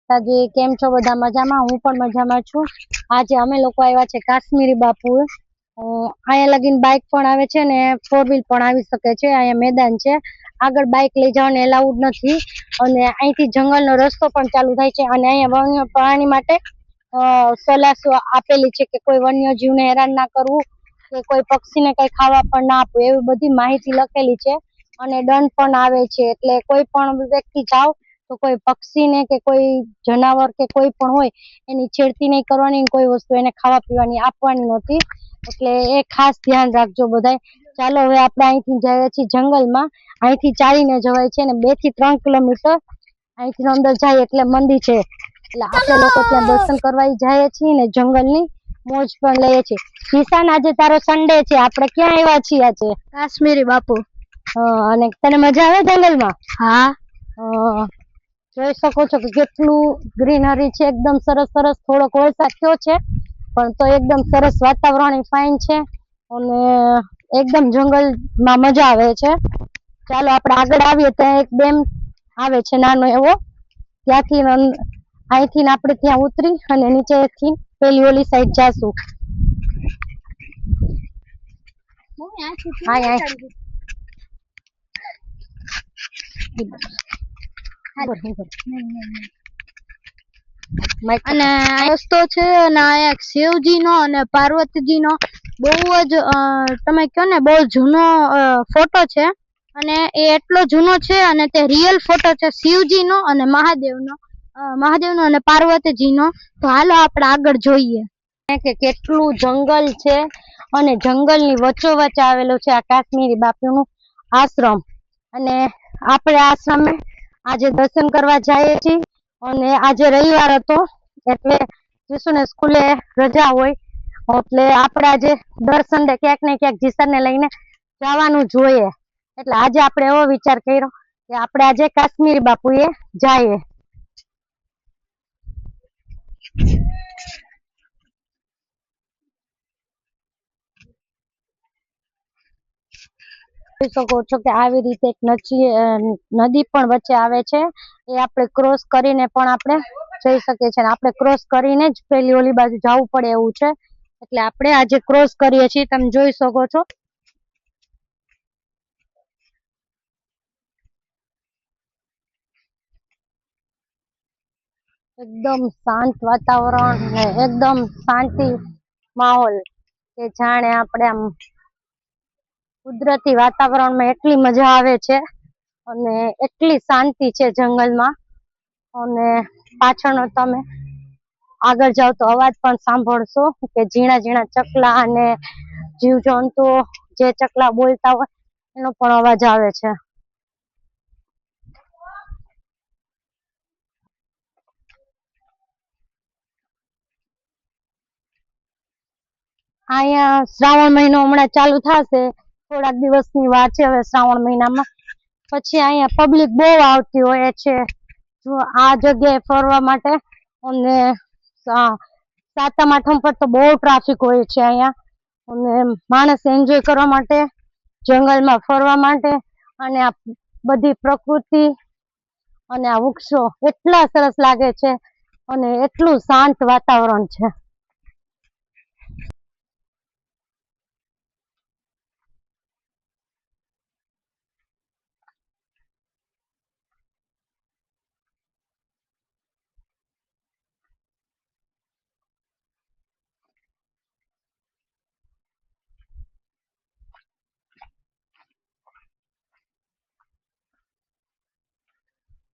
માતાજી, કેમ છો બધા? મજામાં? હું પણ મજામાં છું। આજે અમે લોકો આવ્યા છે કાશ્મીરી બાપુ। અહીંયા લગીન બાઇક પણ આવે છે ને 4 વ્હીલ પણ આવી શકે છે। અહીંયા મેદાન છે, આગળ બાઇક લઈ જવાને એલાઉડ નથી અને અહીંથી જંગલનો રસ્તો પણ ચાલુ થાય છે અને અહીંયા વન્ય પ્રાણી માટે સલાહ આપેલી છે કે કોઈ વન્યજીવને હેરાન ના કરવું કે કોઈ પક્ષીને કઈ ખાવા પણ ના આપવું, એવી બધી માહિતી લખેલી છે અને દંડ પણ આવે છે। એટલે કોઈ પણ વ્યક્તિ જાવ તો કોઈ પક્ષીને કે કોઈ જનાવર કે કોઈ પણ હોય એની છેડતી નહીં કરવાની, કોઈ વસ્તુ એને ખાવા પીવાની આપવાની નથી। એટલે એ ખાસ ધ્યાન રાખજો બધાય। ચાલો હવે આપણે અહીંથી જઈએ છીએ જંગલમાં। અહીંથી ચાલીને જવાય છે ને 2 થી 3 કિલોમીટર અહીંથી અંદર જાય એટલે મંદિર છે, એટલે આપણે લોકો ત્યાં દર્શન કરવા જઈએ છીએ ને જંગલની મોજ પણ લઈએ છીએ। કિસાન, આજે તારો સન્ડે છે, આપણે ક્યાં આવ્યા છીએ આજે? કાશ્મીરી બાપુ। અને તને મજા આવે જંગલમાં? હા। જોઈ શકો છો કે કેટલું ગ્રીનરી છે, એકદમ સરસ સરસ। થોડોક વરસાદ થયો છે પણ તો એકદમ સરસ વાતાવરણ ફાઇન છે અને એકદમ જંગલમાં મજા આવે છે। ચાલો આપણે આગળ આવીએ ત્યાં એક ડેમ આવે છે નાનો એવો, ત્યાંથી અહીંથી આપણે ત્યાં ઉતરી અને નીચેથી પેલી ઓલી સાઈડ જાશું। અને રસ્તો છે અને આ એક શિવજીનો અને પાર્વતીજીનો બહુ જ તમે કહો ને બહુ જૂનો ફોટો છે અને એ એટલો જૂનો છે અને તે રિયલ ફોટો છે શિવજીનો અને મહાદેવનો અને પાર્વતીજીનો। તો હાલો આપણે આગળ જોઈએ કે કેટલું જંગલ છે અને જંગલની વચ્ચોવચ્ચ આવેલું છે આ કાશ્મીરી બાપુનું આશ્રમ। અને આપણે આશ્રમે આજે દર્શન કરવા જઈએ છીએ અને આજે રવિવાર હતો એટલે જીશુને સ્કૂલે રજા હોય એટલે આપણે આજે દર સન્ડે ક્યાંક ને ક્યાંક જીસરને લઈને જવાનું જોઈએ। એટલે આજે આપણે એવો વિચાર કર્યો કે આપણે આજે કાશ્મીરી બાપુએ જઈએ। જોઈ શકો છો કે આવી રીતે એક નદી પણ વચ્ચે આવે છે, એ આપણે ક્રોસ કરીને પણ આપણે જઈ શકીએ છીએ। આપણે ક્રોસ કરીને જ પેલી ઓલી બાજુ જવું પડે એવું છે, એટલે આપણે આજે ક્રોસ કરીએ છીએ, તમે જોઈ શકો છો। એકદમ શાંત વાતાવરણ ને એકદમ શાંતિ માહોલ કે જાણે આપણે આમ કુદરતી વાતાવરણમાં એટલી મજા આવે છે અને એટલી શાંતિ છે જંગલમાં। અને પાછળનો તમે આગળ જાવ તો અવાજ પણ સાંભળશો કે ઝીણા ઝીણા ચકલા અને જીવજંતુઓ જે ચકલા બોલતા હોય એનો પણ અવાજ આવે છે। અહીંયા શ્રાવણ મહિનો હમણાં ચાલુ થશે, થોડાક દિવસની વાર છે હવે શ્રાવણ મહિનામાં, પછી અહીંયા પબ્લિક બહુ આવતી હોય છે જો આ જગ્યાએ ફરવા માટે। અને સાતમ આઠમ પર તો બહુ ટ્રાફિક હોય છે અહીંયા અને માણસ એન્જોય કરવા માટે, જંગલમાં ફરવા માટે અને આ બધી પ્રકૃતિ અને આ વૃક્ષો એટલા સરસ લાગે છે અને એટલું શાંત વાતાવરણ છે।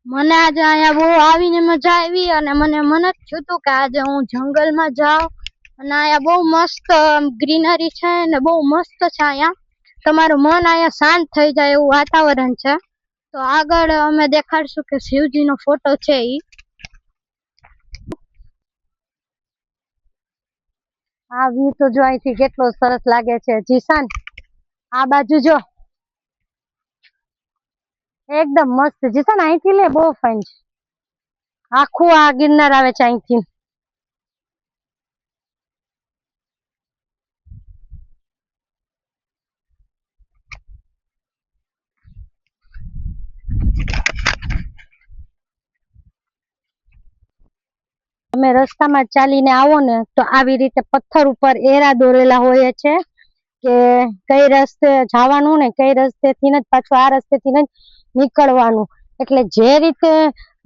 મને આજે અહીંયા બહુ આવીને મજા આવી અને મને જ થયું હતું કે આજે હું જંગલમાં જાઉં અને અહીંયા બહુ મસ્ત ગ્રીનરી છે ને બહુ મસ્ત છે। અહીંયા તમારું મન અહીંયા શાંત થઈ જાય એવું વાતાવરણ છે। તો આગળ અમે દેખાડશું કે શિવજીનો ફોટો છે ઈ। આ વ્યૂ તો જો અહીંથી કેટલો સરસ લાગે છે જીશાન, આ બાજુ જો એકદમ મસ્ત। જીશાન અહીંથી લે, બહુ ફાઇન છે, આખું આ ગિરનાર આવે છે અહીંથી। તમે રસ્તામાં ચાલીને આવો ને તો આવી રીતે પથ્થર ઉપર એરા દોરેલા હોય છે કે કઈ રસ્તે જવાનું ને કઈ રસ્તેથી જ પાછું આ રસ્તેથી જ નીકળવાનું. એટલે જે રીતે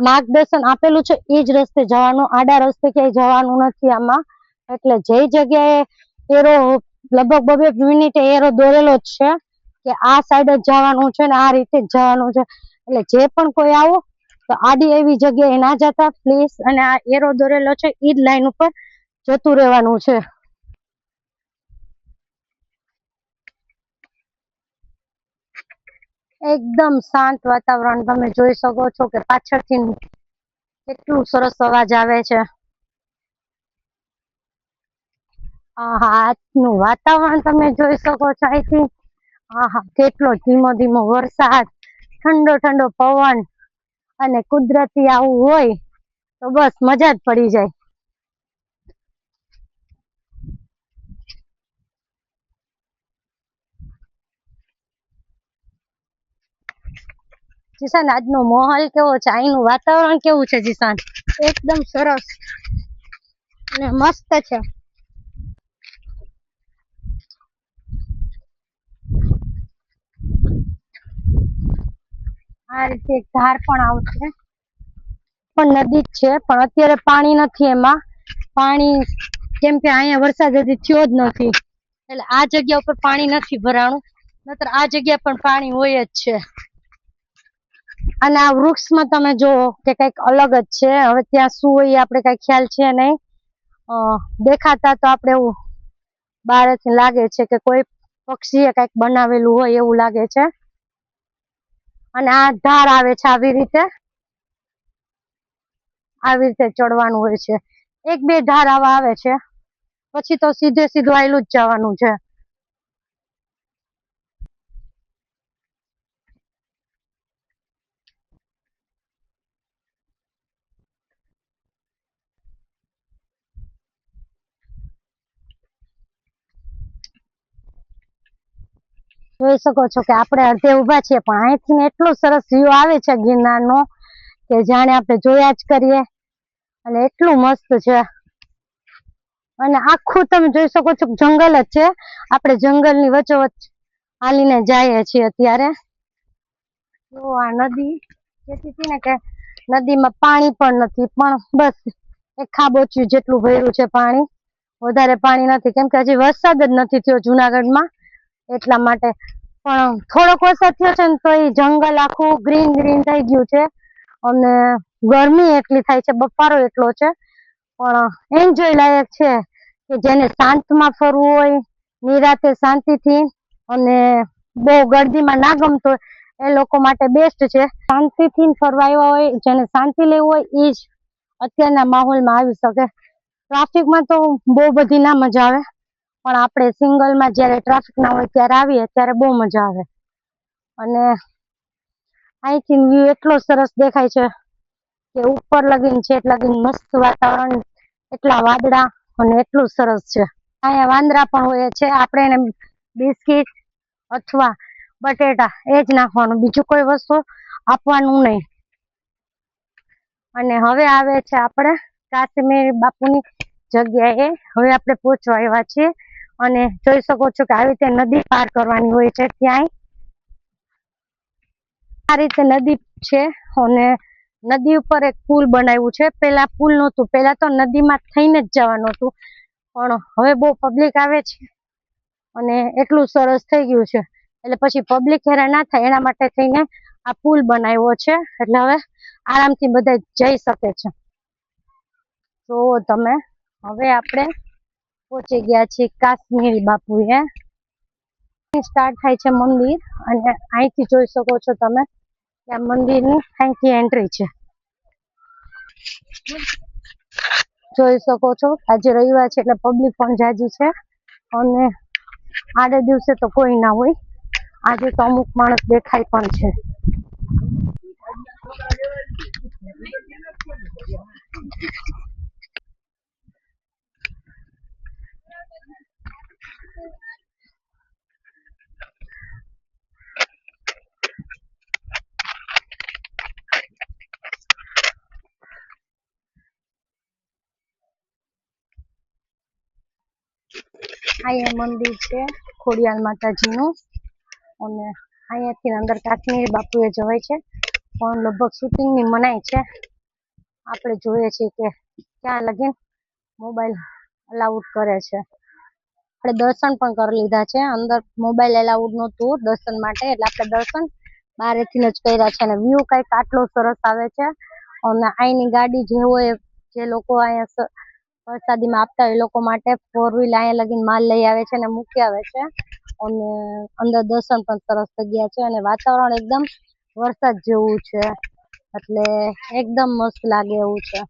માર્ગદર્શન આપેલું છે એ જ રસ્તે જવાનું, આડા રસ્તે ક્યાંય જવાનું નથી આમાં. એટલે જે જગ્યાએ એરો લગભગ 2-2 મિનિટે એરો દોરેલો જ છે કે આ સાઈડ જ જવાનું છે ને આ રીતે જ જવાનું છે. એટલે જે પણ કોઈ આવો તો આડી એવી જગ્યાએ ના જતા પ્લીઝ, અને આ એરો દોરેલો છે ઈ જ લાઈન ઉપર જતું રહેવાનું છે. એકદમ શાંત વાતાવરણ તમે જોઈ શકો છો કે પાછળથી કેટલું સરસ અવાજ આવે છે. આજનું વાતાવરણ તમે જોઈ શકો છો અહીંથી. કેટલો ધીમો ધીમો વરસાદ, ઠંડો ઠંડો પવન અને કુદરતી આવું હોય તો બસ મજા જ પડી જાય. જીશાન, આજનો માહોલ કેવો છે? અહીંનું વાતાવરણ કેવું છે જીશાન? એકદમ સરસ અને મસ્ત છે. આ રીતે એક ધાર પણ આવશે, પણ નદી જ છે, પણ અત્યારે પાણી નથી એમાં. પાણી કેમ કે અહીંયા વરસાદ હજી થયો જ નથી, એટલે આ જગ્યા ઉપર પાણી નથી ભરાણું, નતર આ જગ્યા પણ પાણી હોય જ છે. અને આ વૃક્ષમાં તમે જુઓ કે કઈક અલગ જ છે. હવે ત્યાં શું હોય આપણે કઈ ખ્યાલ છે નહીં. દેખાતા તો આપણે એવું બહારથી લાગે છે કે કોઈ પક્ષીએ કઈક બનાવેલું હોય એવું લાગે છે. અને આ ધાર આવે છે આવી રીતે ચડવાનું હોય છે. 1-2 ધાર આવા આવે છે, પછી તો સીધે સીધું આયલું જ જવાનું છે. જોઈ શકો છો કે આપણે અડધે ઉભા છીએ, પણ અહીંથી એટલો સરસ વ્યૂ આવે છે ગિરનારનો કે જાણે આપણે જોયા જ કરીએ. અને એટલું મસ્ત છે. અને આખું તમે જોઈ શકો છો જંગલ જ છે. આપણે જંગલની વચ્ચોવચ્ચ હાલીને જઈએ છીએ અત્યારે. જો આ નદી કહેતી હતી ને કે નદીમાં પાણી પણ નથી, પણ બસ એક ખાબોચિયું જેટલું ભર્યું છે પાણી, વધારે પાણી નથી. કેમ કે હજી વરસાદ જ નથી થયો જુનાગઢમાં, એટલા માટે. પણ થોડોક વરસાદ થયો છે ને તો એ જંગલ આખું ગ્રીન ગ્રીન થઈ ગયું છે. અને ગરમી એટલી થાય છે, બફારો એટલો છે, પણ એન્જોય લાયક છે કે જેને શાંતમાં ફરવું હોય, નિરાતે શાંતિથી, અને બહુ ગર્દીમાં ના ગમતો એ લોકો માટે બેસ્ટ છે. શાંતિથી ફરવા આવ્યા હોય, જેને શાંતિ લેવું હોય એ જ અત્યારના માહોલમાં આવી શકે. ટ્રાફિકમાં તો બહુ બધી ના મજા આવે, પણ આપણે સિંગલમાં જયારે ટ્રાફિક ના હોય ત્યારે આવીએ ત્યારે બહુ મજા આવે. અને અહીંથી વ્યૂ એટલો સરસ દેખાય છે કે ઉપર લગીને છે લગીને મસ્ત વાતાવરણ, એટલા વાદળા અને એટલું સરસ છે. અહીંયા વાંદરા પણ હોય છે. આપણે એને બિસ્કીટ અથવા બટેટા એ જ નાખવાનું, બીજું કોઈ વસ્તુ આપવાનું નહીં. અને હવે આવે છે આપણે કાશ્મીર બાપુની જગ્યાએ. હવે આપણે પહોંચવા આવ્યા છીએ. અને જોઈ શકો છો કે આવી રીતે નદી પાર કરવાની હોય છે ક્યાંય. આ રીતે નદી છે, અને નદી ઉપર એક પુલ બનાવ્યું છે. પેલા પુલ નહોતું, પેલા તો નદીમાં થઈને જ જવાનું હતું, પણ હવે બહુ પબ્લિક આવે છે અને એટલું સરસ થઈ ગયું છે, એટલે પછી પબ્લિક હેરાન ના થાય એના માટે થઈને આ પુલ બનાવ્યો છે. એટલે હવે આરામથી બધા જઈ શકે છે. તો તમે હવે આપણે પહોંચી ગયા છીએ કાશ્મીરી બાપુએ. સ્ટાર્ટ થાય છે મંદિર, અને અહીંથી જોઈ શકો છો તમે કે આ મંદિરની અહીંથી એન્ટ્રી છે. જોઈ શકો છો આજે રવિવાર છે એટલે પબ્લિક પણ જાજી છે, અને આડે દિવસે તો કોઈ ના હોય. આજે તો અમુક માણસ દેખાય પણ છે. અહીંયા મંદિર છે ખોડિયાર માતાજીનું, અને અહીંયાથી અંદર કાશ્મીરી બાપુએ જવાય છે, પણ લગભગ શૂટિંગની મનાઈ છે. આપણે જોઈએ છીએ કે ક્યાં લગીન મોબાઈલ અલાઉડ કરે છે. આપણે દર્શન પણ કરી લીધા છે. અંદર મોબાઈલ અલાઉડ નહોતું દર્શન માટે, એટલે આપણે દર્શન બહારેથી જ કર્યા છે. અને વ્યૂ કંઈક આટલો સરસ આવે છે. અને અહીંની ગાડી જે હોય, જે લોકો અહીંયા પ્રસાદીમાં આપતા હોય એ લોકો માટે 4 વ્હીલ અહીંયા લગીને માલ લઈ આવે છે અને મૂકી આવે છે. અને અંદર દર્શન પણ સરસ થઈ ગયા છે. અને વાતાવરણ એકદમ વરસાદ જેવું છે, એટલે એકદમ મસ્ત લાગે એવું છે.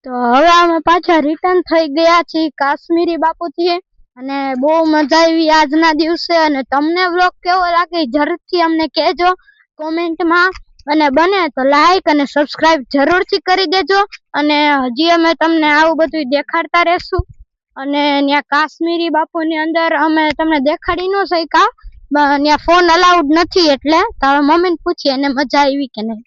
તો હવે અમે પાછા રિટર્ન થઈ ગયા છીએ કાશ્મીરી બાપુથી, અને બહુ મજા આવી આજના દિવસે. અને તમને વ્લોગ કેવો લાગે જરૂરથી અમને કહેજો કોમેન્ટમાં, અને બને તો લાઈક અને સબસ્ક્રાઇબ જરૂરથી કરી દેજો. અને હજી અમે તમને આવું બધું દેખાડતા રહેશું. અને ત્યાં કાશ્મીરી બાપુની અંદર અમે તમને દેખાડી ન શક્યા, ત્યાં ફોન અલાઉડ નથી, એટલે તારા મમ્મીને પૂછીએ એને મજા આવી કે નહીં.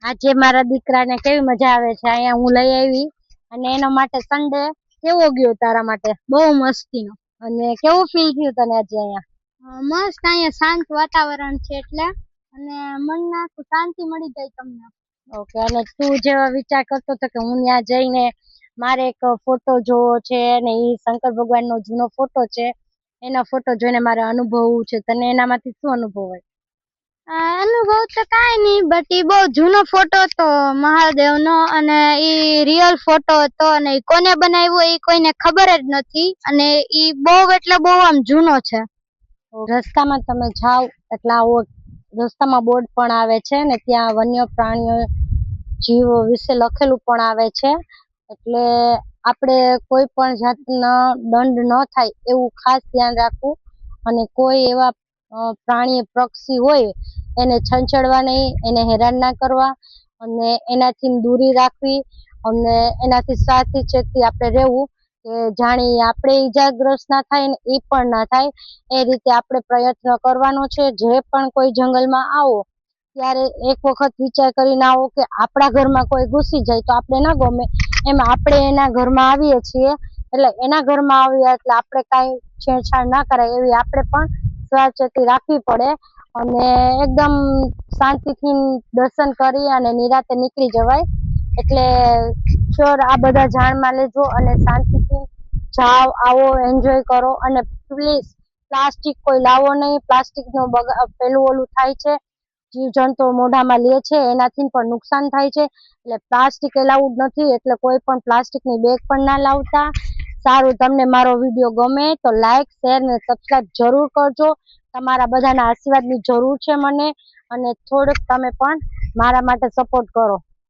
આજે મારા દીકરાને કેવી મજા આવે છે, અહીંયા હું લઈ આવી. અને એના માટે સન્ડે કેવો ગયો તારા માટે? બહુ મસ્તીનો. અને કેવું ફીલ થયું તને આજે અહીંયા? મસ્ત, અહીંયા શાંત વાતાવરણ છે, એટલે અને મનને આખું શાંતિ મળી જાય તમને. ઓકે. અને તું જેવા વિચાર કરતો હતો કે હું ત્યાં જઈને મારે એક ફોટો જોવો છે, અને એ શંકર ભગવાનનો જૂનો ફોટો છે, એના ફોટો જોઈને મારે અનુભવવું છે, તને એનામાંથી શું અનુભવ હોય? અનુભવ તો કાંઈ નહીં, બટ એ બહુ જૂનો ફોટો હતો મહાદેવનો, અને એ રિયલ ફોટો હતો, અને એ કોને બનાવ્યો એ કોઈને ખબર જ નથી, અને એ બહુ એટલે બહુ આમ જૂનો છે. રસ્તામાં તમે જાઓ એટલે આવો રસ્તામાં બોર્ડ પણ આવે છે, ને ત્યાં વન્ય પ્રાણીઓ જીવો વિશે લખેલું પણ આવે છે. એટલે આપણે કોઈ પણ જાતના દંડ ન થાય એવું ખાસ ધ્યાન રાખવું. અને કોઈ એવા પ્રાણી પક્ષી હોય એને છંછેડવા નહીં, એને હેરાન ના કરવા, અને એનાથી દૂરી રાખવી, અને એનાથી સાવચેતી આપણે રહેવું, કે જાણી આપણે ઈજાગ્રસ્ત ના થાય ને એ પણ ના થાય એ રીતે આપણે પ્રયત્ન કરવાનો છે. જે પણ કોઈ જંગલમાં આવો ત્યારે એક વખત વિચાર કરીને આવો કે આપણા ઘરમાં કોઈ ઘૂસી જાય તો આપણે ના ગમે, એમ આપણે એના ઘરમાં આવીએ છીએ એટલે એના ઘરમાં આવ્યા એટલે આપણે કાંઈ છેડછાડ ના કરાય એવી આપણે પણ સાવચેતી રાખવી પડે. અને એકદમ શાંતિથી દર્શન કરી અને નિરાતે નીકળી જવાય. એટલે શ્યોર આ બધા જાણમાં લેજો અને શાંતિથી જાઓ, આવો, એન્જોય કરો. અને પ્લીઝ પ્લાસ્ટિક કોઈ લાવો નહીં. પ્લાસ્ટિકનો પેલું ઓલું થાય છે, જીવજંતુઓ મોઢામાં લે છે, એનાથી પણ નુકસાન થાય છે. એટલે પ્લાસ્ટિક એલાઉડ નથી, એટલે કોઈ પણ પ્લાસ્ટિકની બેગ પણ ના લાવતા. સારું, તમને મારો વિડીયો ગમે તો લાઈક, શેર ને સબસ્ક્રાઇબ જરૂર કરજો. તમારા બધાના આશીર્વાદની જરૂર છે મને, અને થોડુંક તમે પણ મારા માટે સપોર્ટ કરો.